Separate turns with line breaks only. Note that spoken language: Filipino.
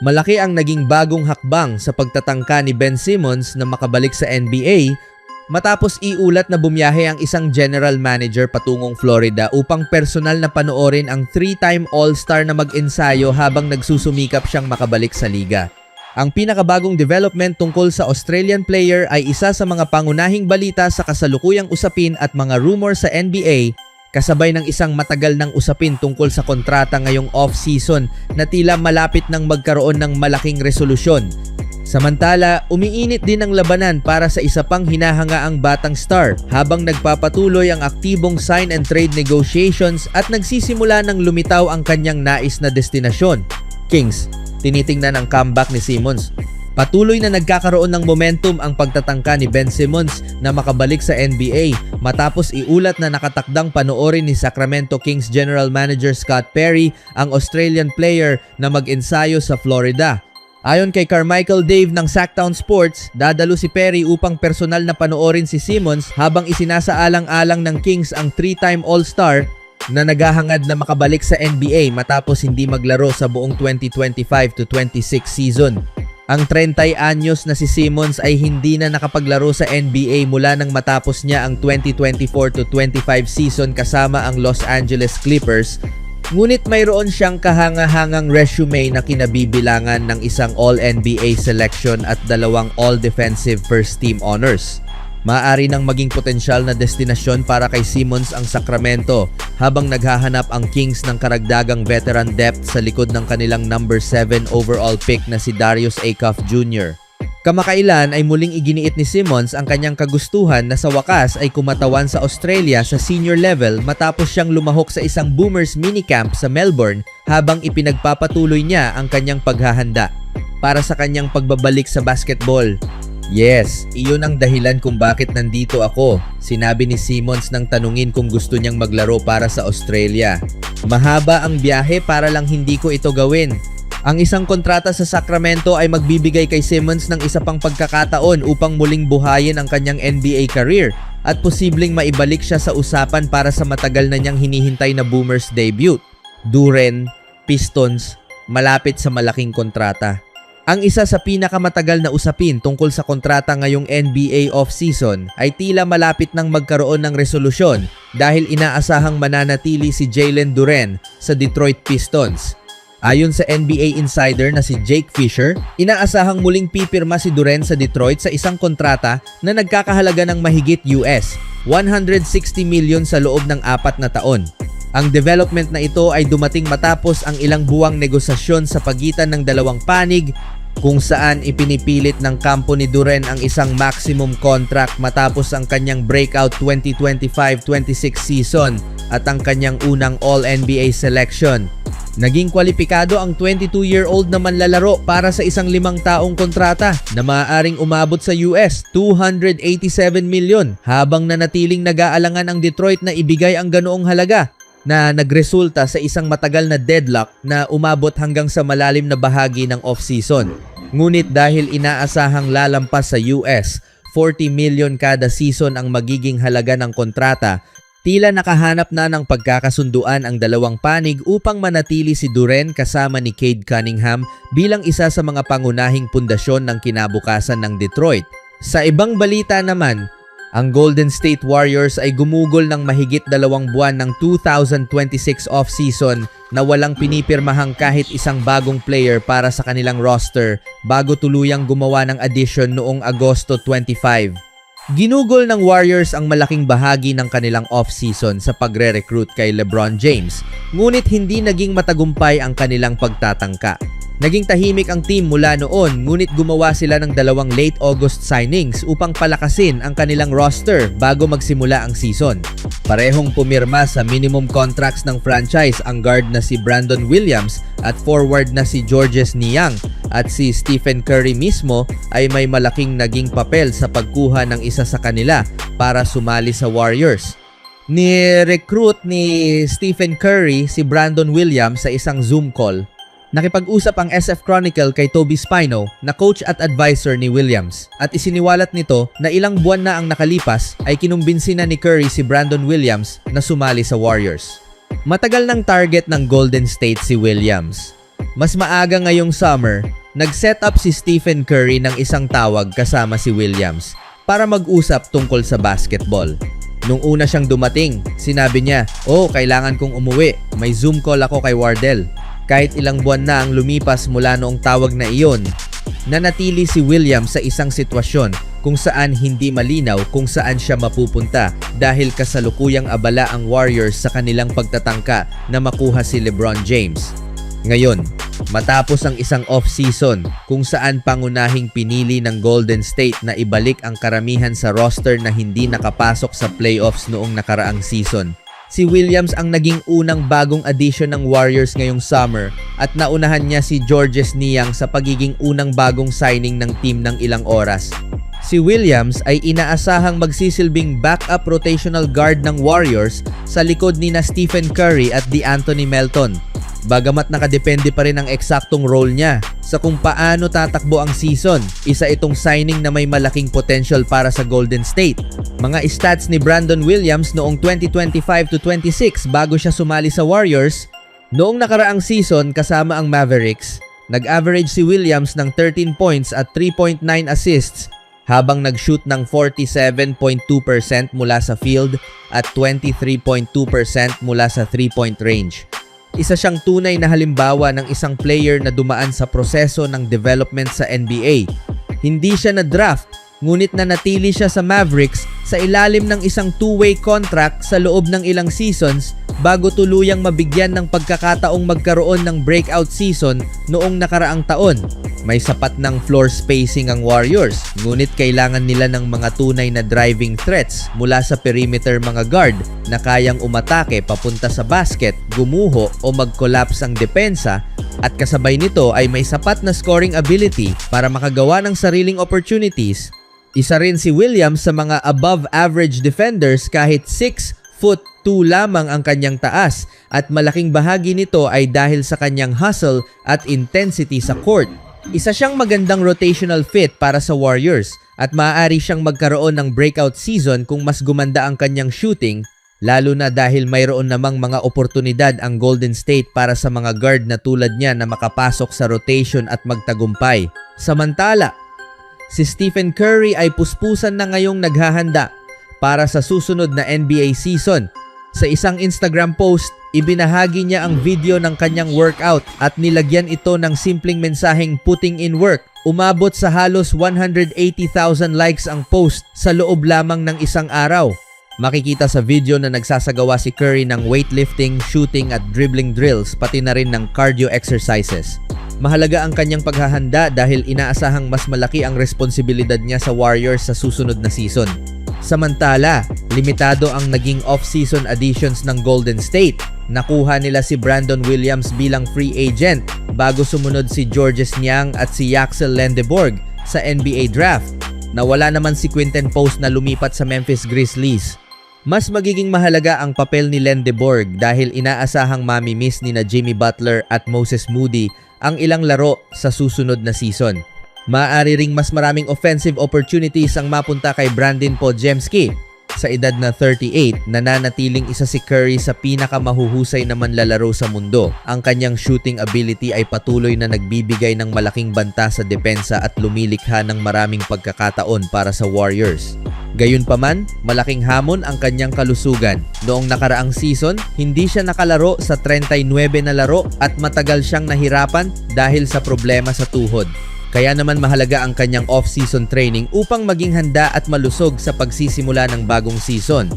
Malaki ang naging bagong hakbang sa pagtatangka ni Ben Simmons na makabalik sa NBA matapos iulat na bumiyahe ang isang general manager patungong Florida upang personal na panoorin ang 3-time All-Star na mag-ensayo habang nagsusumikap siyang makabalik sa liga. Ang pinakabagong development tungkol sa Australian player ay isa sa mga pangunahing balita sa kasalukuyang usapin at mga rumor sa NBA, kasabay ng isang matagal ng usapin tungkol sa kontrata ngayong off-season na tila malapit nang magkaroon ng malaking resolusyon. Samantala, umiinit din ang labanan para sa isa pang hinahangaang batang star habang nagpapatuloy ang aktibong sign and trade negotiations at nagsisimula ng lumitaw ang kanyang nais na destinasyon. Kings, tinitingnan ang comeback ni Simmons. Patuloy na nagkakaroon ng momentum ang pagtatangka ni Ben Simmons na makabalik sa NBA matapos iulat na nakatakdang panoorin ni Sacramento Kings General Manager Scott Perry ang Australian player na mag-ensayo sa Florida. Ayon kay Carmichael Dave ng Sacktown Sports, dadalo si Perry upang personal na panoorin si Simmons habang isinasaalang-alang ng Kings ang 3-time All-Star na naghahangad na makabalik sa NBA matapos hindi maglaro sa buong 2025-26 season. Ang 30 anyos na si Simmons ay hindi na nakapaglaro sa NBA mula nang matapos niya ang 2024-25 season kasama ang Los Angeles Clippers. Ngunit mayroon siyang kahangahangang resume na kinabibilangan ng isang All-NBA selection at 2 All-Defensive First Team honors. Maaari nang maging potensyal na destinasyon para kay Simmons ang Sacramento habang naghahanap ang Kings ng karagdagang veteran depth sa likod ng kanilang number 7 overall pick na si Darius Acuff Jr. Kamakailan ay muling iginiit ni Simmons ang kanyang kagustuhan na sa wakas ay kumatawan sa Australia sa senior level matapos siyang lumahok sa isang Boomers minicamp sa Melbourne habang ipinagpapatuloy niya ang kanyang paghahanda para sa kanyang pagbabalik sa basketball. Yes, iyon ang dahilan kung bakit nandito ako, sinabi ni Simmons nang tanungin kung gusto niyang maglaro para sa Australia. Mahaba ang biyahe para lang hindi ko ito gawin. Ang isang kontrata sa Sacramento ay magbibigay kay Simmons ng isa pang pagkakataon upang muling buhayin ang kanyang NBA career at posibleng maibalik siya sa usapan para sa matagal na niyang hinihintay na Boomers debut. Duren, Pistons, malapit sa malaking kontrata. Ang isa sa pinakamatagal na usapin tungkol sa kontrata ngayong NBA off-season ay tila malapit nang magkaroon ng resolusyon dahil inaasahang mananatili si Jalen Duren sa Detroit Pistons. Ayon sa NBA insider na si Jake Fisher, inaasahang muling pipirma si Duren sa Detroit sa isang kontrata na nagkakahalaga ng mahigit US $160 million sa loob ng 4 na taon. Ang development na ito ay dumating matapos ang ilang buwang negosasyon sa pagitan ng dalawang panig kung saan ipinipilit ng kampo ni Duren ang isang maximum contract matapos ang kanyang breakout 2025-26 season at ang kanyang unang All-NBA selection. Naging kwalipikado ang 22-year-old na manlalaro para sa isang 5 taong kontrata na maaaring umabot sa US $287 million habang nanatiling nag-aalangan ang Detroit na ibigay ang ganoong halaga na nagresulta sa isang matagal na deadlock na umabot hanggang sa malalim na bahagi ng off-season. Ngunit dahil inaasahang lalampas sa US, $40 million kada season ang magiging halaga ng kontrata, tila nakahanap na ng pagkakasunduan ang dalawang panig upang manatili si Duren kasama ni Cade Cunningham bilang isa sa mga pangunahing pundasyon ng kinabukasan ng Detroit. Sa ibang balita naman, ang Golden State Warriors ay gumugol ng mahigit 2 buwan ng 2026 off-season na walang pinipirmahang kahit isang bagong player para sa kanilang roster bago tuluyang gumawa ng addition noong Agosto 25. Ginugol ng Warriors ang malaking bahagi ng kanilang off-season sa pagre-recruit kay LeBron James, ngunit hindi naging matagumpay ang kanilang pagtatangka. Naging tahimik ang team mula noon, ngunit gumawa sila ng 2 late August signings upang palakasin ang kanilang roster bago magsimula ang season. Parehong pumirma sa minimum contracts ng franchise ang guard na si Brandon Williams at forward na si Georges Niang, at si Stephen Curry mismo ay may malaking naging papel sa pagkuha ng isa sa kanila para sumali sa Warriors. Ni-recruit ni Stephen Curry si Brandon Williams sa isang Zoom call. Nakipag-usap ang SF Chronicle kay Toby Spino na coach at advisor ni Williams at isiniwalat nito na ilang buwan na ang nakalipas ay kinumbinsi na ni Curry si Brandon Williams na sumali sa Warriors. Matagal ng target ng Golden State si Williams. Mas maaga ngayong summer, nag-set up si Stephen Curry ng isang tawag kasama si Williams para mag-usap tungkol sa basketball. Nung una siyang dumating, sinabi niya, kailangan kong umuwi. May Zoom call ako kay Wardell." Kahit ilang buwan na ang lumipas mula noong tawag na iyon, nanatili si Williams sa isang sitwasyon kung saan hindi malinaw kung saan siya mapupunta dahil kasalukuyang abala ang Warriors sa kanilang pagtatangka na makuha si LeBron James. Ngayon, matapos ang isang off-season kung saan pangunahing pinili ng Golden State na ibalik ang karamihan sa roster na hindi nakapasok sa playoffs noong nakaraang season, si Williams ang naging unang bagong addition ng Warriors ngayong summer at naunahan niya si Georges Niang sa pagiging unang bagong signing ng team ng ilang oras. Si Williams ay inaasahang magsisilbing backup rotational guard ng Warriors sa likod ni Stephen Curry at DeAnthony Melton. Bagamat nakadepende pa rin ang eksaktong role niya sa kung paano tatakbo ang season, isa itong signing na may malaking potential para sa Golden State. Mga stats ni Brandon Williams noong 2025-26 bago siya sumali sa Warriors, noong nakaraang season kasama ang Mavericks, nag-average si Williams ng 13 points at 3.9 assists habang nag-shoot ng 47.2% mula sa field at 23.2% mula sa 3-point range. Isa siyang tunay na halimbawa ng isang player na dumaan sa proseso ng development sa NBA. Hindi siya na-draft, ngunit nanatili siya sa Mavericks sa ilalim ng isang two-way contract sa loob ng ilang seasons bago tuluyang mabigyan ng pagkakataong magkaroon ng breakout season noong nakaraang taon. May sapat ng floor spacing ang Warriors, ngunit kailangan nila ng mga tunay na driving threats mula sa perimeter mga guard na kayang umatake papunta sa basket, gumuho o mag-collapse ang depensa, at kasabay nito ay may sapat na scoring ability para makagawa ng sariling opportunities. Isa rin si Williams sa mga above average defenders kahit 6'2" lamang ang kanyang taas, at malaking bahagi nito ay dahil sa kanyang hustle at intensity sa court. Isa siyang magandang rotational fit para sa Warriors at maaari siyang magkaroon ng breakout season kung mas gumanda ang kanyang shooting, lalo na dahil mayroon namang mga oportunidad ang Golden State para sa mga guard na tulad niya na makapasok sa rotation at magtagumpay. Samantala, si Stephen Curry ay puspusan na ngayong naghahanda para sa susunod na NBA season. Sa isang Instagram post, ibinahagi niya ang video ng kanyang workout at nilagyan ito ng simpleng mensaheng "putting in work." Umabot sa halos 180,000 likes ang post sa loob lamang ng isang araw. Makikita sa video na nagsasagawa si Curry ng weightlifting, shooting at dribbling drills, pati na rin ng cardio exercises. Mahalaga ang kanyang paghahanda dahil inaasahang mas malaki ang responsibilidad niya sa Warriors sa susunod na season. Samantala, limitado ang naging off-season additions ng Golden State. Nakuha nila si Brandon Williams bilang free agent bago sumunod si Georges Niang at si Yaxel Lendeborg sa NBA draft. Nawala naman si Quinten Post na lumipat sa Memphis Grizzlies. Mas magiging mahalaga ang papel ni Lendeborg dahil inaasahang mamimiss ni na Jimmy Butler at Moses Moody ang ilang laro sa susunod na season. Maaari ring mas maraming offensive opportunities ang mapunta kay Brandin Podziemski. Sa edad na 38, nananatiling isa si Curry sa pinakamahuhusay na manlalaro sa mundo. Ang kanyang shooting ability ay patuloy na nagbibigay ng malaking banta sa depensa at lumilikha ng maraming pagkakataon para sa Warriors. Gayunpaman, malaking hamon ang kanyang kalusugan. Noong nakaraang season, hindi siya nakalaro sa 39 na laro at matagal siyang nahirapan dahil sa problema sa tuhod. Kaya naman mahalaga ang kanyang off-season training upang maging handa at malusog sa pagsisimula ng bagong season.